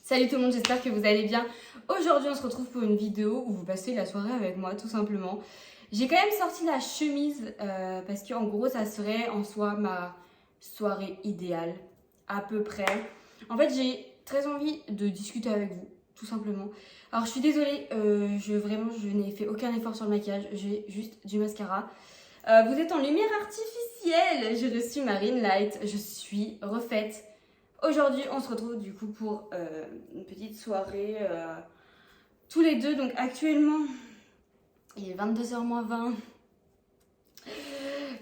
Salut tout le monde, j'espère que vous allez bien. Aujourd'hui on se retrouve pour une vidéo où vous passez la soirée avec moi tout simplement. J'ai quand même sorti la chemise parce qu'en gros ça serait en soi ma soirée idéale, à peu près. En fait j'ai très envie de discuter avec vous, tout simplement. Alors je suis désolée, je n'ai fait aucun effort sur le maquillage, j'ai juste du mascara. Vous êtes en lumière artificielle, je suis Marine Light, je suis refaite. Aujourd'hui, on se retrouve du coup pour une petite soirée tous les deux. Donc actuellement, il est 22h-20.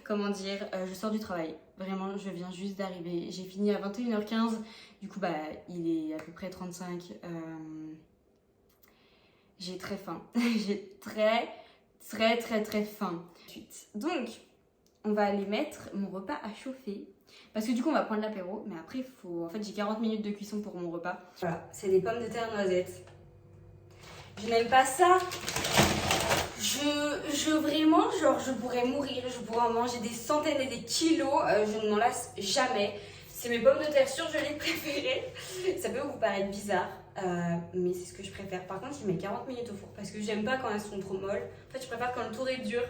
Comment dire, je sors du travail. Vraiment, je viens juste d'arriver. J'ai fini à 21h15. Du coup, il est à peu près 35. J'ai très faim. J'ai très faim. Donc, on va aller mettre mon repas à chauffer. Parce que du coup, on va prendre l'apéro. Mais après, en fait, j'ai 40 minutes de cuisson pour mon repas. Voilà, c'est des pommes de terre noisettes. Je n'aime pas ça. Vraiment, genre, je pourrais mourir. Je pourrais en manger des centaines et des kilos. Je ne m'en lasse jamais. C'est mes pommes de terre surgelées préférées. Ça peut vous paraître bizarre. Mais c'est ce que je préfère. Par contre, je mets 40 minutes au four. Parce que j'aime pas quand elles sont trop molles. En fait, je préfère quand le tour est dur.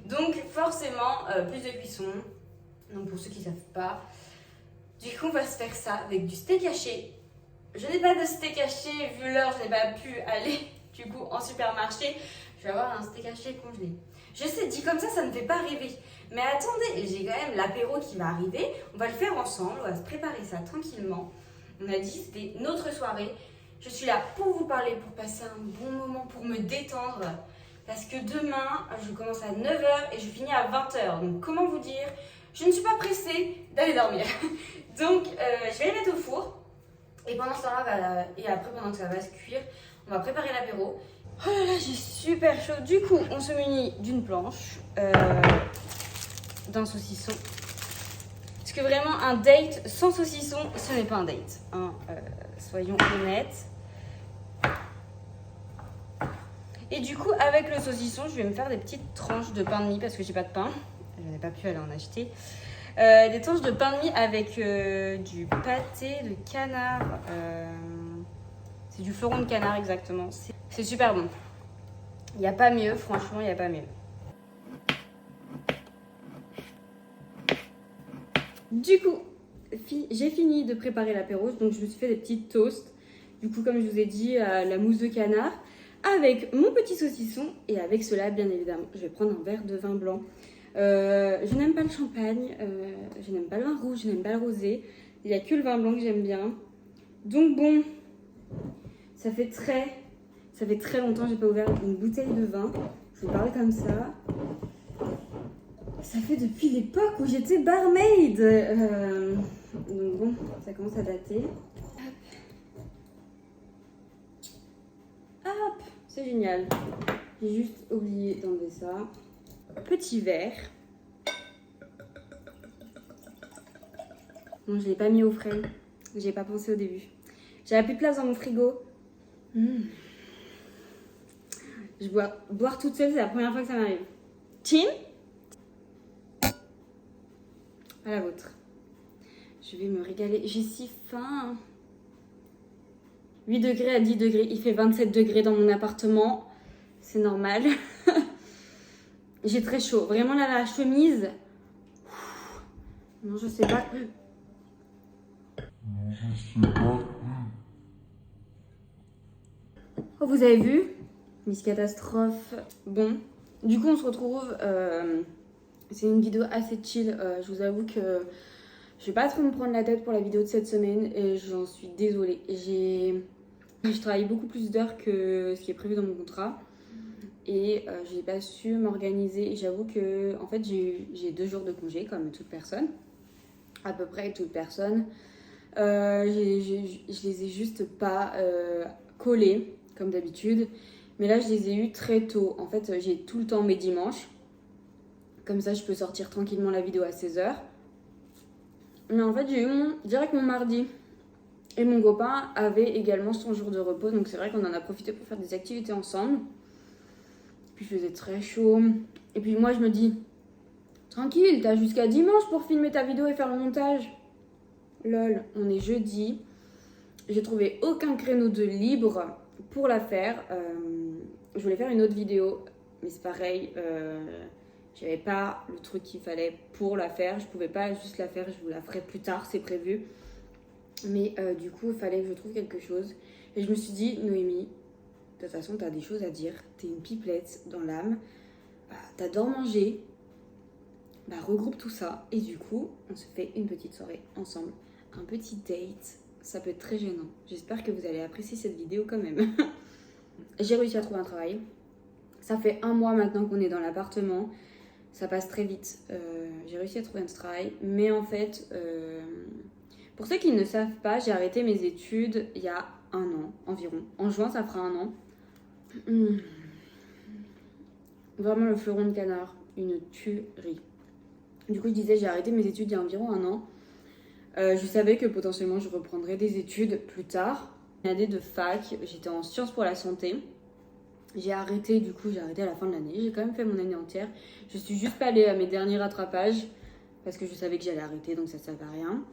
Donc forcément, plus de cuisson. Donc pour ceux qui ne savent pas, du coup on va se faire ça avec du steak haché. Je n'ai pas de steak haché, vu l'heure je n'ai pas pu aller du coup en supermarché. Je vais avoir un steak haché congelé. Je sais, dit comme ça ne fait pas rêver. Mais attendez, j'ai quand même l'apéro qui va arriver. On va le faire ensemble, on va se préparer ça tranquillement. On a dit c'était notre soirée. Je suis là pour vous parler, pour passer un bon moment, pour me détendre. Parce que demain, je commence à 9h et je finis à 20h. Donc comment vous dire, je ne suis pas pressée d'aller dormir. Donc je vais les mettre au four. Et pendant ce temps-là, et après pendant que ça va se cuire, on va préparer l'apéro. Oh là là, j'ai super chaud. Du coup, on se munit d'une planche, d'un saucisson. Parce que vraiment, un date sans saucisson, ce n'est pas un date. Hein, soyons honnêtes. Et du coup, avec le saucisson, je vais me faire des petites tranches de pain de mie parce que j'ai pas de pain. Je n'ai pas pu aller en acheter. Des tranches de pain de mie avec du pâté de canard. C'est du fleuron de canard exactement. C'est super bon. Il n'y a pas mieux, franchement, il n'y a pas mieux. Du coup, j'ai fini de préparer l'apéro. Donc, je me suis fait des petites toasts. Du coup, comme je vous ai dit, la mousse de canard. Avec mon petit saucisson et avec cela, bien évidemment, je vais prendre un verre de vin blanc. Je n'aime pas le champagne, je n'aime pas le vin rouge, je n'aime pas le rosé. Il n'y a que le vin blanc que j'aime bien. Donc bon, ça fait très longtemps que je n'ai pas ouvert une bouteille de vin. Je vous parle comme ça. Ça fait depuis l'époque où j'étais barmaid. Donc bon, ça commence à dater. Hop, c'est génial. J'ai juste oublié d'enlever ça. Petit verre. Bon, je ne l'ai pas mis au frais. J'y ai pas pensé au début. J'avais plus de place dans mon frigo. Je boire toute seule, c'est la première fois que ça m'arrive. Chin. À la vôtre. Je vais me régaler. J'ai si faim. 8 degrés à 10 degrés. Il fait 27 degrés dans mon appartement. C'est normal. J'ai très chaud. Vraiment là, la chemise. Non, je sais pas. Oh, vous avez vu? Miss Catastrophe. Bon. Du coup, on se retrouve. C'est une vidéo assez chill. Je vous avoue que je vais pas trop me prendre la tête pour la vidéo de cette semaine. Et j'en suis désolée. Je travaille beaucoup plus d'heures que ce qui est prévu dans mon contrat. Et j'ai pas su m'organiser. J'avoue que en fait j'ai 2 jours de congé comme toute personne, à peu près toute personne. Je les ai juste pas collés comme d'habitude, mais là je les ai eus très tôt. En fait j'ai tout le temps mes dimanches, comme ça je peux sortir tranquillement la vidéo à 16h. Mais en fait j'ai eu direct mon mardi. Et mon copain avait également son jour de repos, donc c'est vrai qu'on en a profité pour faire des activités ensemble. Puis il faisait très chaud. Et puis moi je me dis, tranquille, t'as jusqu'à dimanche pour filmer ta vidéo et faire le montage. Lol, on est jeudi. j'ai trouvé aucun créneau de libre pour la faire. Je voulais faire une autre vidéo, mais c'est pareil, j'avais pas le truc qu'il fallait pour la faire. Je pouvais pas juste la faire, je vous la ferai plus tard, c'est prévu. Mais du coup, il fallait que je trouve quelque chose. Et je me suis dit, Noémie, de toute façon, t'as des choses à dire. T'es une pipelette dans l'âme. T'adores manger. Regroupe tout ça. Et du coup, on se fait une petite soirée ensemble. Un petit date. Ça peut être très gênant. J'espère que vous allez apprécier cette vidéo quand même. J'ai réussi à trouver un travail. Ça fait 1 mois maintenant qu'on est dans l'appartement. Ça passe très vite. J'ai réussi à trouver un travail. Mais en fait, pour ceux qui ne savent pas, j'ai arrêté mes études il y a 1 an environ. En juin, ça fera 1 an. Vraiment le fleuron de canard. Une tuerie. Du coup, je disais, j'ai arrêté mes études il y a environ 1 an. Je savais que potentiellement, je reprendrais des études plus tard. Une année de fac, j'étais en sciences pour la santé. J'ai arrêté à la fin de l'année. J'ai quand même fait mon année entière. Je suis juste pas allée à mes derniers rattrapages parce que je savais que j'allais arrêter, donc ça ne servait à rien.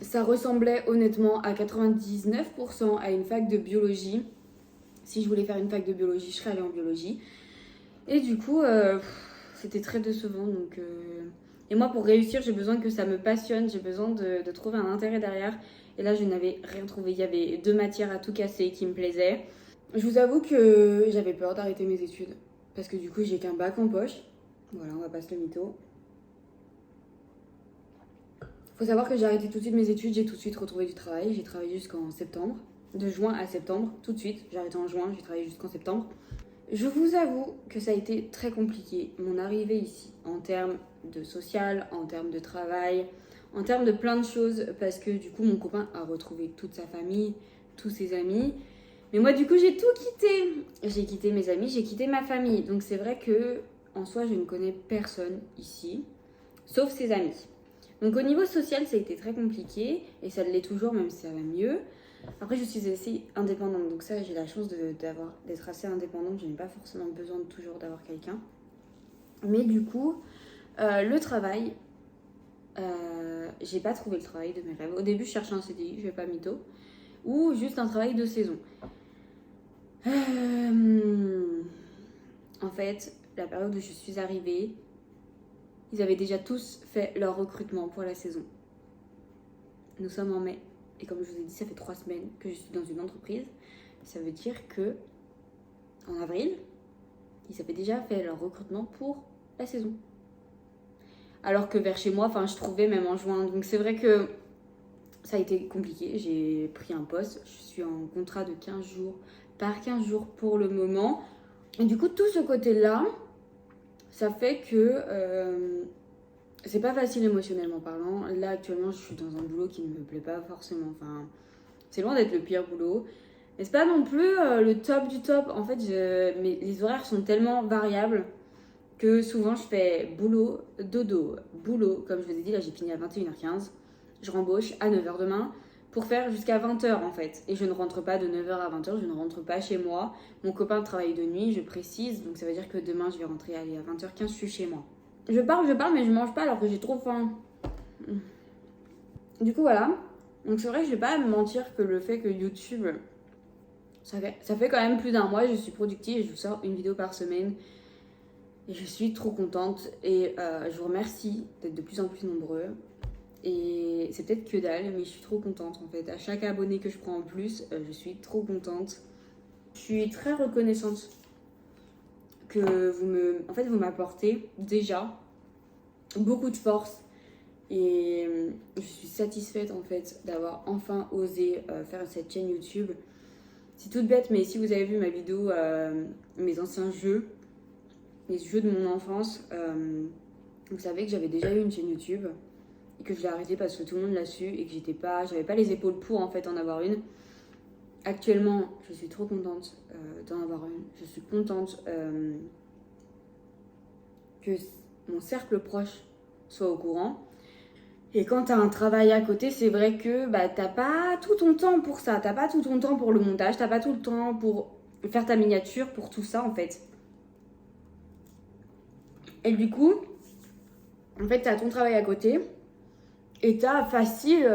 Ça ressemblait honnêtement à 99% à une fac de biologie. Si je voulais faire une fac de biologie, je serais allée en biologie. Et du coup, c'était très décevant. Et moi, pour réussir, j'ai besoin que ça me passionne. J'ai besoin de trouver un intérêt derrière. Et là, je n'avais rien trouvé. Il y avait 2 matières à tout casser qui me plaisaient. Je vous avoue que j'avais peur d'arrêter mes études. Parce que du coup, j'ai qu'un bac en poche. Voilà, on va pas se le mytho. Faut savoir que j'ai arrêté tout de suite mes études. J'ai tout de suite retrouvé du travail. J'ai travaillé jusqu'en septembre. De juin à septembre, tout de suite. J'ai arrêté en juin, j'ai travaillé jusqu'en septembre. Je vous avoue que ça a été très compliqué, mon arrivée ici, en termes de social, en termes de travail, en termes de plein de choses, parce que du coup, mon copain a retrouvé toute sa famille, tous ses amis. Mais moi, du coup, j'ai tout quitté. J'ai quitté mes amis, j'ai quitté ma famille. Donc c'est vrai que, en soi, je ne connais personne ici, sauf ses amis. Donc au niveau social, ça a été très compliqué, et ça l'est toujours, même si ça va mieux. Après, je suis assez indépendante, donc ça, j'ai la chance d'être assez indépendante. Je n'ai pas forcément besoin de toujours d'avoir quelqu'un. Mais du coup, le travail, j'ai pas trouvé le travail de mes rêves. Au début, je cherchais un CDI, je vais pas mytho, ou juste un travail de saison. En fait, la période où je suis arrivée, ils avaient déjà tous fait leur recrutement pour la saison. Nous sommes en mai. Et comme je vous ai dit, ça fait 3 semaines que je suis dans une entreprise. Ça veut dire que en avril, ils avaient déjà fait leur recrutement pour la saison. Alors que vers chez moi, je trouvais même en juin. Donc c'est vrai que ça a été compliqué. J'ai pris un poste. Je suis en contrat de 15 jours par 15 jours pour le moment. Et du coup, tout ce côté-là, ça fait que c'est pas facile émotionnellement parlant. Là, actuellement, je suis dans un boulot qui ne me plaît pas forcément. C'est loin d'être le pire boulot. Mais c'est pas non plus le top du top. En fait, les horaires sont tellement variables que souvent, je fais boulot, dodo, boulot. Comme je vous ai dit, là, j'ai fini à 21h15. Je rembauche à 9h demain pour faire jusqu'à 20h en fait. Et je ne rentre pas de 9h à 20h, je ne rentre pas chez moi. Mon copain travaille de nuit, je précise. Donc ça veut dire que demain, je vais rentrer à 20h15, je suis chez moi. Je parle, mais je mange pas alors que j'ai trop faim. Du coup, voilà. Donc c'est vrai que je vais pas me mentir que le fait que YouTube, ça fait quand même plus d'1 mois, je suis productive et je vous sors une vidéo par semaine. Et je suis trop contente et je vous remercie d'être de plus en plus nombreux. Et c'est peut-être que dalle, mais je suis trop contente en fait. À chaque abonné que je prends en plus, je suis trop contente. Je suis très reconnaissante que vous m'apportez déjà beaucoup de force. Et je suis satisfaite en fait d'avoir enfin osé faire cette chaîne YouTube. C'est toute bête, mais si vous avez vu ma vidéo, mes anciens jeux, les jeux de mon enfance, vous savez que j'avais déjà eu une chaîne YouTube et que je l'ai arrêtée parce que tout le monde l'a su et que j'avais pas les épaules pour en fait en avoir une. Actuellement, je suis trop contente d'en avoir une. Je suis contente que mon cercle proche soit au courant. Et quand t'as un travail à côté, c'est vrai que t'as pas tout ton temps pour ça. T'as pas tout ton temps pour le montage, t'as pas tout le temps pour faire ta miniature, pour tout ça en fait. Et du coup, en fait, t'as ton travail à côté et t'as facile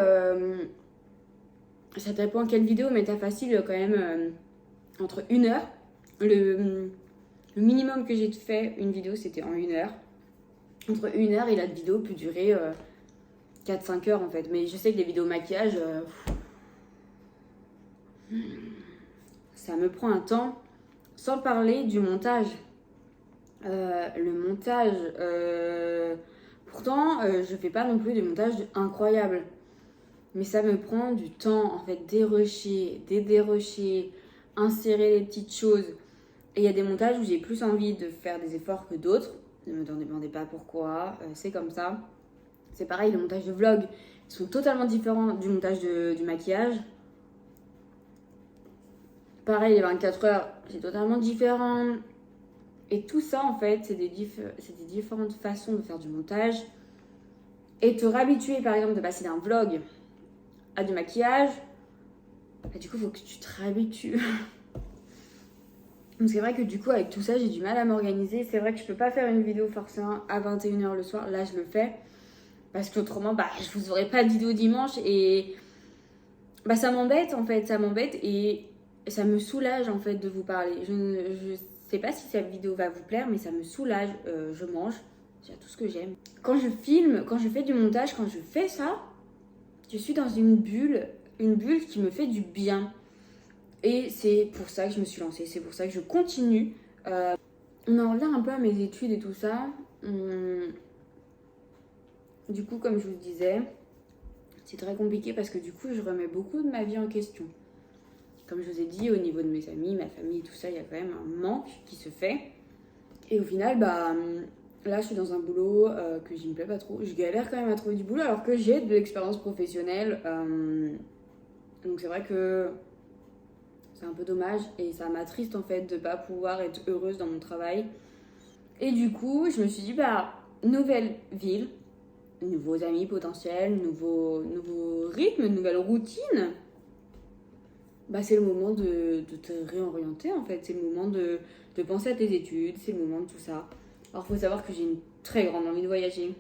ça dépend quelle vidéo, mais t'as facile quand même entre 1 heure. Le minimum que j'ai fait une vidéo, c'était en 1 heure. Entre 1 heure et la vidéo peut durer 4-5 heures en fait. Mais je sais que les vidéos maquillage, ça me prend un temps. Sans parler du montage. Le montage, pourtant, je fais pas non plus des montages incroyables. Mais ça me prend du temps, en fait, dérocher, dérocher, insérer les petites choses. Et il y a des montages où j'ai plus envie de faire des efforts que d'autres. Ne me demandez pas pourquoi, c'est comme ça. C'est pareil, les montages de vlog sont totalement différents du montage du maquillage. Pareil, les 24 heures, c'est totalement différent. Et tout ça, en fait, c'est des différentes façons de faire du montage. Et te réhabituer, par exemple, de passer d'un vlog à du maquillage, bah, du coup, il faut que tu te réhabitues. Donc c'est vrai que du coup, avec tout ça, j'ai du mal à m'organiser. C'est vrai que je peux pas faire une vidéo forcément à 21h le soir. Là, je le fais. Parce qu'autrement, bah, je vous aurais pas de vidéo dimanche. Et bah, ça m'embête, en fait. Ça m'embête et ça me soulage, en fait, de vous parler. Je sais pas si cette vidéo va vous plaire, mais ça me soulage. Je mange. C'est tout ce que j'aime. Quand je filme, quand je fais du montage, quand je fais ça, je suis dans une bulle qui me fait du bien. Et c'est pour ça que je me suis lancée, c'est pour ça que je continue. On en revient un peu à mes études et tout ça. Du coup, comme je vous disais, c'est très compliqué parce que du coup, je remets beaucoup de ma vie en question. Comme je vous ai dit, au niveau de mes amis, ma famille et tout ça, il y a quand même un manque qui se fait. Et au final, bah, là, je suis dans un boulot que je me plais pas trop. Je galère quand même à trouver du boulot alors que j'ai de l'expérience professionnelle. Donc c'est vrai que c'est un peu dommage et ça m'attriste en fait de pas pouvoir être heureuse dans mon travail. Et du coup, je me suis dit, bah, nouvelle ville, nouveaux amis potentiels, nouveau rythme, nouvelle routine. Bah, c'est le moment de te réorienter en fait. C'est le moment de penser à tes études, c'est le moment de tout ça. Alors, il faut savoir que j'ai une très grande envie de voyager.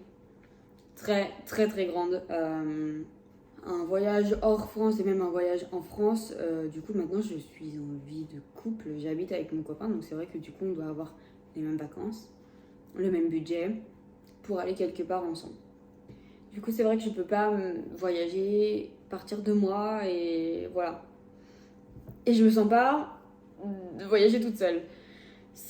Très, très, très grande. Un voyage hors France et même un voyage en France. Du coup, maintenant, je suis en vie de couple. J'habite avec mon copain, donc c'est vrai que du coup, on doit avoir les mêmes vacances, le même budget pour aller quelque part ensemble. Du coup, c'est vrai que je peux pas voyager, partir de moi et voilà. Et je me sens pas de voyager toute seule.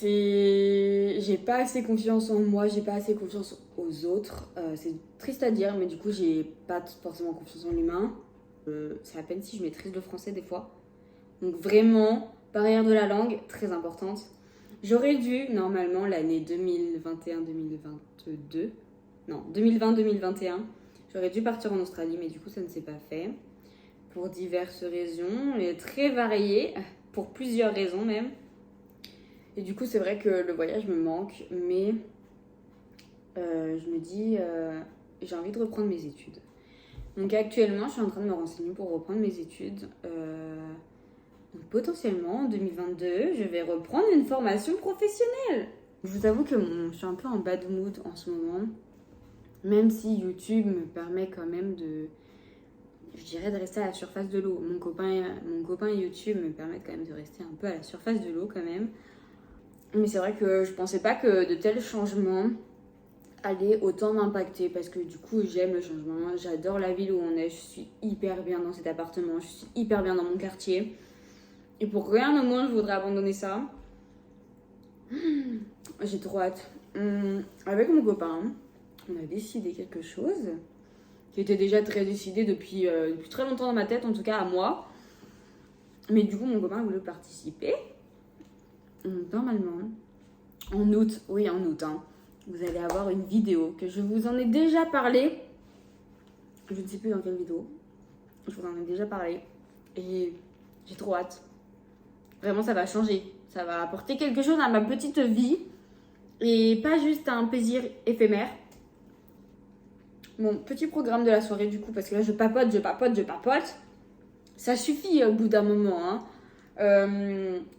J'ai pas assez confiance en moi, j'ai pas assez confiance aux autres. C'est triste à dire, mais du coup, j'ai pas forcément confiance en l'humain. C'est à peine si je maîtrise le français des fois. Donc vraiment, barrière de la langue, très importante. J'aurais dû, normalement, l'année 2021-2022, non, 2020-2021, j'aurais dû partir en Australie, mais du coup, ça ne s'est pas fait. Pour diverses raisons, et très variées, pour plusieurs raisons même. Et du coup, c'est vrai que le voyage me manque, mais je me dis, j'ai envie de reprendre mes études. Donc actuellement, je suis en train de me renseigner pour reprendre mes études. Donc potentiellement, en 2022, je vais reprendre une formation professionnelle. Je vous avoue que je suis un peu en bad mood en ce moment. Même si YouTube me permet quand même de rester à la surface de l'eau. Mon copain YouTube me permet quand même de rester un peu à la surface de l'eau quand même. Mais c'est vrai que je pensais pas que de tels changements allaient autant m'impacter parce que du coup j'aime le changement, j'adore la ville où on est, je suis hyper bien dans cet appartement, je suis hyper bien dans mon quartier. Et pour rien au moins je voudrais abandonner ça. J'ai trop hâte. Avec mon copain, on a décidé quelque chose qui était déjà très décidé depuis très longtemps dans ma tête, en tout cas à moi. Mais du coup mon copain voulait participer. Normalement, en août, hein, vous allez avoir une vidéo que je vous en ai déjà parlé. Je ne sais plus dans quelle vidéo. Je vous en ai déjà parlé. Et j'ai trop hâte. Vraiment, ça va changer. Ça va apporter quelque chose à ma petite vie. Et pas juste un plaisir éphémère. Mon petit programme de la soirée, du coup, parce que là, je papote. Ça suffit au bout d'un moment, hein.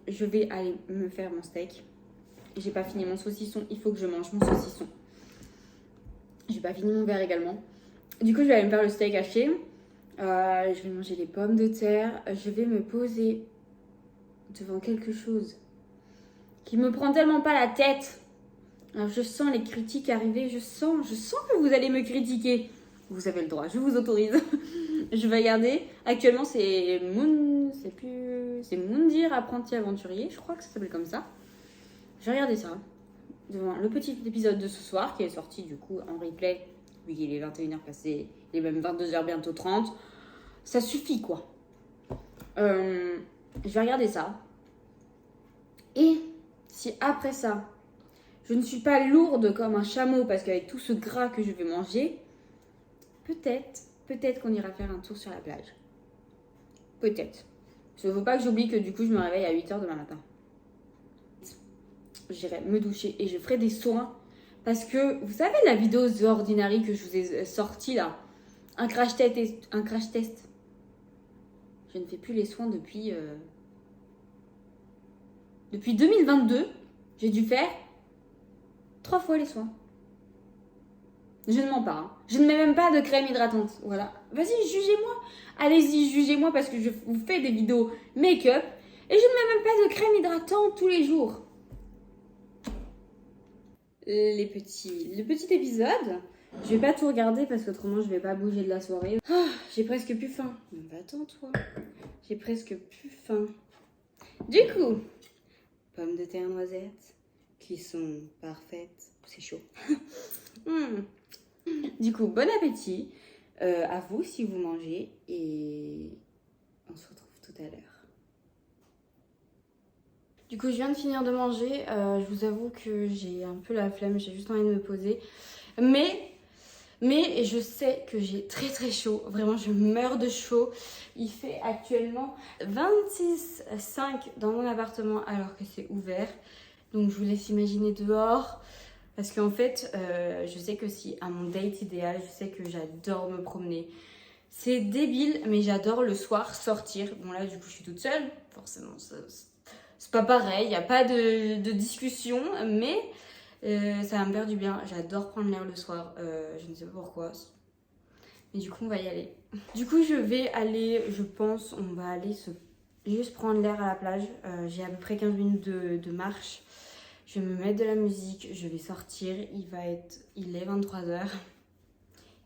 Je vais aller me faire mon steak. J'ai pas fini mon saucisson, il faut que je mange mon saucisson. J'ai pas fini mon verre également. Du coup, je vais aller me faire le steak haché. Je vais manger les pommes de terre. Je vais me poser devant quelque chose qui me prend tellement pas la tête. Alors, je sens les critiques arriver. Je sens que vous allez me critiquer. Vous avez le droit, je vous autorise. Je vais regarder. Actuellement, c'est Moundir, apprenti aventurier. Je crois que ça s'appelle comme ça. Je vais regarder ça devant le petit épisode de ce soir qui est sorti du coup en replay. Vu qu'il est 21h passé, il est même 22h bientôt 30. Ça suffit quoi. Je vais regarder ça. Et si après ça, je ne suis pas lourde comme un chameau parce qu'avec tout ce gras que je vais manger, peut-être qu'on ira faire un tour sur la plage. Peut-être. Il ne faut pas que j'oublie que du coup je me réveille à 8h demain matin. J'irai me doucher et je ferai des soins. Parce que, vous savez la vidéo The Ordinary que je vous ai sortie là, un crash test. Je ne fais plus les soins depuis 2022. J'ai dû faire 3 fois les soins. Je ne mens pas. Hein. Je ne mets même pas de crème hydratante. Voilà. Vas-y, jugez-moi. Allez-y, jugez-moi parce que je vous fais des vidéos make-up. Et je ne mets même pas de crème hydratante tous les jours. Le petit épisode. Je vais pas tout regarder parce qu'autrement je vais pas bouger de la soirée. Oh, j'ai presque plus faim. Va-t'en toi. J'ai presque plus faim. Du coup, pommes de terre noisettes qui sont parfaites. C'est chaud. Du coup, bon appétit à vous si vous mangez et on se retrouve tout à l'heure. Du coup, je viens de finir de manger. Je vous avoue que j'ai un peu la flemme. J'ai juste envie de me poser. Mais je sais que j'ai très très chaud. Vraiment, je meurs de chaud. Il fait actuellement 26,5 dans mon appartement alors que c'est ouvert. Donc, je vous laisse imaginer dehors. Parce qu'en fait, je sais que si à mon date idéal, je sais que j'adore me promener. C'est débile, mais j'adore le soir sortir. Bon, là, du coup, je suis toute seule. Forcément, c'est pas pareil, il n'y a pas de discussion, mais ça va me faire du bien. J'adore prendre l'air le soir, je ne sais pas pourquoi. Mais du coup, on va y aller. Du coup, je vais aller, je pense, on va aller juste prendre l'air à la plage. J'ai à peu près 15 minutes de marche. Je vais me mettre de la musique, je vais sortir. Il est 23h. Il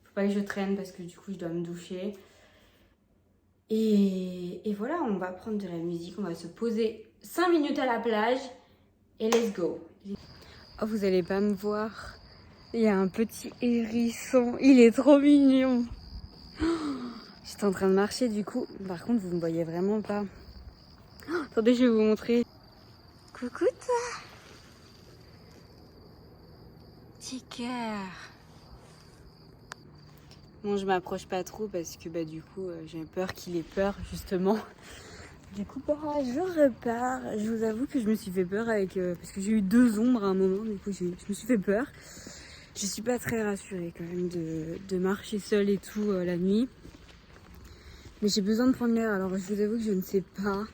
faut pas que je traîne parce que du coup, je dois me doucher. Et voilà, on va prendre de la musique, on va se poser 5 minutes à la plage et let's go. Oh, vous allez pas me voir. Il y a un petit hérisson, il est trop mignon. Oh, j'étais en train de marcher du coup. Par contre, vous me voyez vraiment pas. Oh, attendez, je vais vous montrer. Coucou toi. Petit cœur. Bon, je m'approche pas trop parce que du coup, j'ai peur qu'il ait peur justement. Du coup, je repars. Je vous avoue que je me suis fait peur parce que j'ai eu 2 ombres à un moment. Du coup, je me suis fait peur. Je suis pas très rassurée quand même de marcher seule et tout la nuit. Mais j'ai besoin de prendre l'air. Alors, je vous avoue que je ne sais pas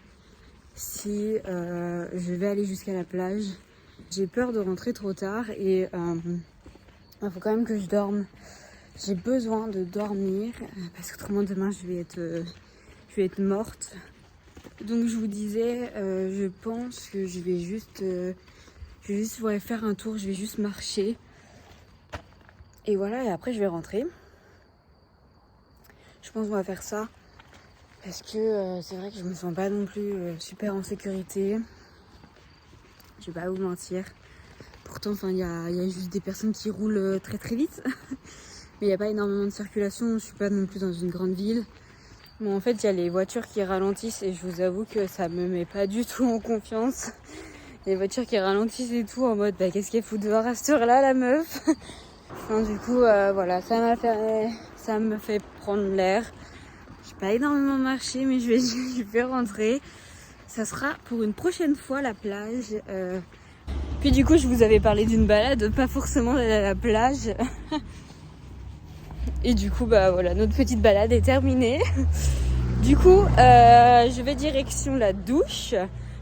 si je vais aller jusqu'à la plage. J'ai peur de rentrer trop tard et il faut quand même que je dorme. J'ai besoin de dormir parce qu'autrement demain je vais être morte. Donc je vous disais, je pense que je vais juste faire un tour, je vais juste marcher. Et voilà, et après je vais rentrer. Je pense qu'on va faire ça parce que c'est vrai que je me sens pas non plus super en sécurité. Je vais pas vous mentir. Pourtant, il y a juste des personnes qui roulent très très vite. Mais il n'y a pas énormément de circulation, je ne suis pas non plus dans une grande ville. Mais en fait, il y a les voitures qui ralentissent et je vous avoue que ça me met pas du tout en confiance. Les voitures qui ralentissent et tout, en mode qu'est-ce qu'elle fout dehors à cette heure-là, la meuf. Enfin, du coup, voilà, ça me fait prendre l'air. J'ai pas énormément marché, mais je vais rentrer. Ça sera pour une prochaine fois la plage. Puis du coup, je vous avais parlé d'une balade, pas forcément d'aller à la plage. Et du coup, voilà, notre petite balade est terminée. Du coup, je vais direction la douche.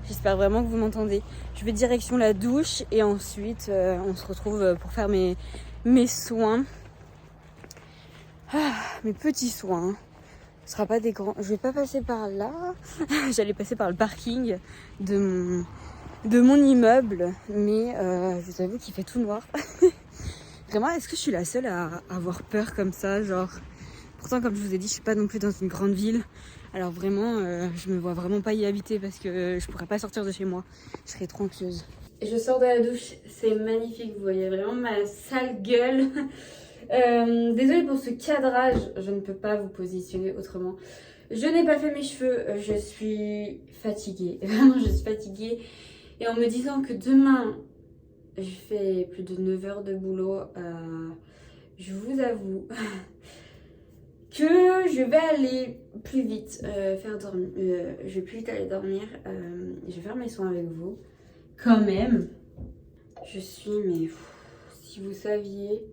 J'espère vraiment que vous m'entendez. Je vais direction la douche et ensuite, on se retrouve pour faire mes soins. Ah, mes petits soins. Ce sera pas des grands... Je vais pas passer par là. J'allais passer par le parking de mon immeuble. Mais je vous avoue qu'il fait tout noir. Vraiment, est-ce que je suis la seule à avoir peur comme ça, genre... Pourtant, comme je vous ai dit, je suis pas non plus dans une grande ville. Alors vraiment, je me vois vraiment pas y habiter parce que je pourrais pas sortir de chez moi. Je serais trop anxieuse. Je sors de la douche, c'est magnifique. Vous voyez vraiment ma sale gueule. Désolée pour ce cadrage, je ne peux pas vous positionner autrement. Je n'ai pas fait mes cheveux, je suis fatiguée. Vraiment, je suis fatiguée. Et en me disant que demain, je fais plus de 9 heures de boulot, je vous avoue que je vais aller plus vite faire dormir. Je vais plus vite aller dormir. Je vais faire mes soins avec vous. Quand même, je suis, mais si vous saviez,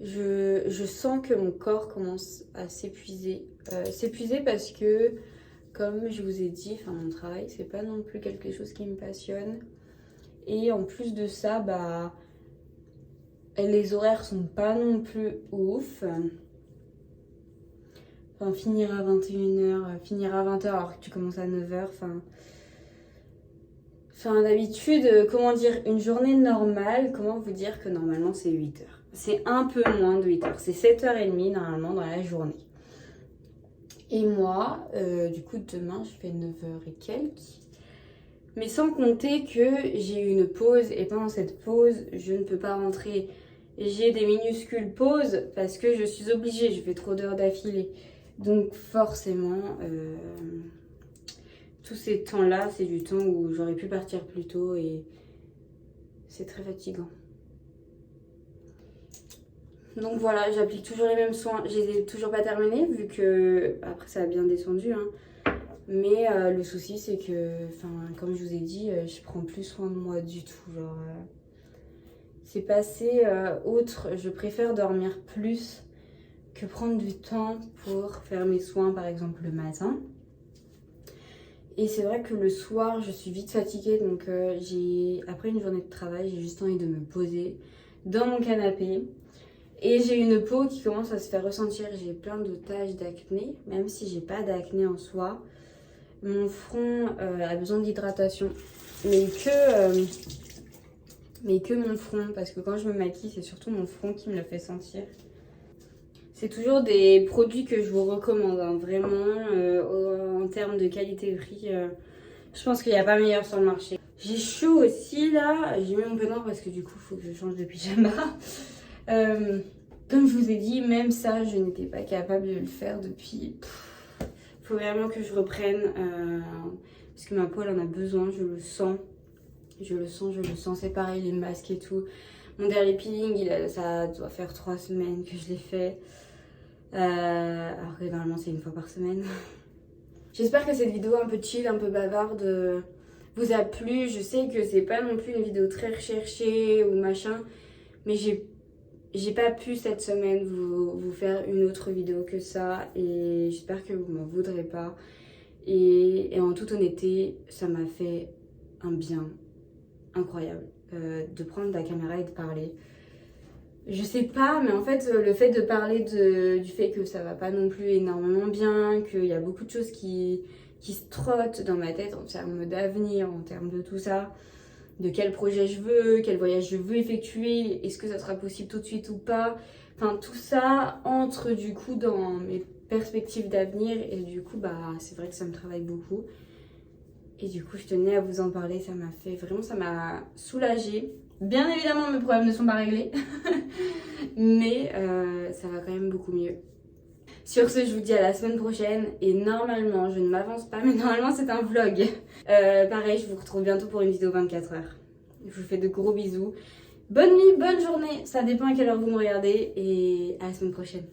je sens que mon corps commence à s'épuiser. S'épuiser parce que, comme je vous ai dit, mon travail, c'est pas non plus quelque chose qui me passionne. Et en plus de ça, bah, les horaires sont pas non plus ouf. Enfin, finir à 21h, finir à 20h alors que tu commences à 9h. Enfin, d'habitude, comment dire, une journée normale, comment vous dire que normalement c'est 8h. C'est un peu moins de 8h. C'est 7h30 normalement dans la journée. Et moi, du coup, demain, je fais 9h et quelques. Mais sans compter que j'ai eu une pause et pendant cette pause, je ne peux pas rentrer. J'ai des minuscules pauses parce que je suis obligée, je fais trop d'heures d'affilée. Donc forcément, tous ces temps-là, c'est du temps où j'aurais pu partir plus tôt et c'est très fatigant. Donc voilà, j'applique toujours les mêmes soins. Je les ai toujours pas terminés vu que, après ça a bien descendu, hein. Mais le souci c'est que, comme je vous ai dit, je prends plus soin de moi du tout. Genre, c'est passé autre, je préfère dormir plus que prendre du temps pour faire mes soins, par exemple le matin. Et c'est vrai que le soir, je suis vite fatiguée, donc après une journée de travail, j'ai juste envie de me poser dans mon canapé. Et j'ai une peau qui commence à se faire ressentir, j'ai plein de taches d'acné, même si j'ai pas d'acné en soi. Mon front a besoin d'hydratation, mais que mon front, parce que quand je me maquille, c'est surtout mon front qui me le fait sentir. C'est toujours des produits que je vous recommande, hein, vraiment, en termes de qualité-prix. Je pense qu'il n'y a pas meilleur sur le marché. J'ai chaud aussi là, j'ai mis mon peignoir parce que du coup, il faut que je change de pyjama. Comme je vous ai dit, même ça, je n'étais pas capable de le faire depuis... Il faut vraiment que je reprenne, parce que ma peau, elle en a besoin, je le sens. Je le sens, c'est pareil, les masques et tout. Mon dernier peeling, ça doit faire 3 semaines que je l'ai fait. Alors que normalement c'est une fois par semaine. J'espère que cette vidéo un peu chill, un peu bavarde vous a plu. Je sais que c'est pas non plus une vidéo très recherchée ou machin, mais j'ai pas pu cette semaine vous faire une autre vidéo que ça et j'espère que vous m'en voudrez pas. Et en toute honnêteté, ça m'a fait un bien incroyable de prendre la caméra et de parler. Je sais pas, mais en fait, le fait de parler du fait que ça va pas non plus énormément bien, qu'il y a beaucoup de choses qui se trottent dans ma tête en termes d'avenir, en termes de tout ça, de quel projet je veux, quel voyage je veux effectuer, est-ce que ça sera possible tout de suite ou pas. Enfin, tout ça entre du coup dans mes perspectives d'avenir et du coup, c'est vrai que ça me travaille beaucoup. Et du coup, je tenais à vous en parler, ça m'a soulagée. Bien évidemment, mes problèmes ne sont pas réglés, mais ça va quand même beaucoup mieux. Sur ce, je vous dis à la semaine prochaine et normalement, je ne m'avance pas, mais normalement c'est un vlog. Pareil, je vous retrouve bientôt pour une vidéo 24 heures. Je vous fais de gros bisous. Bonne nuit, bonne journée, ça dépend à quelle heure vous me regardez et à la semaine prochaine.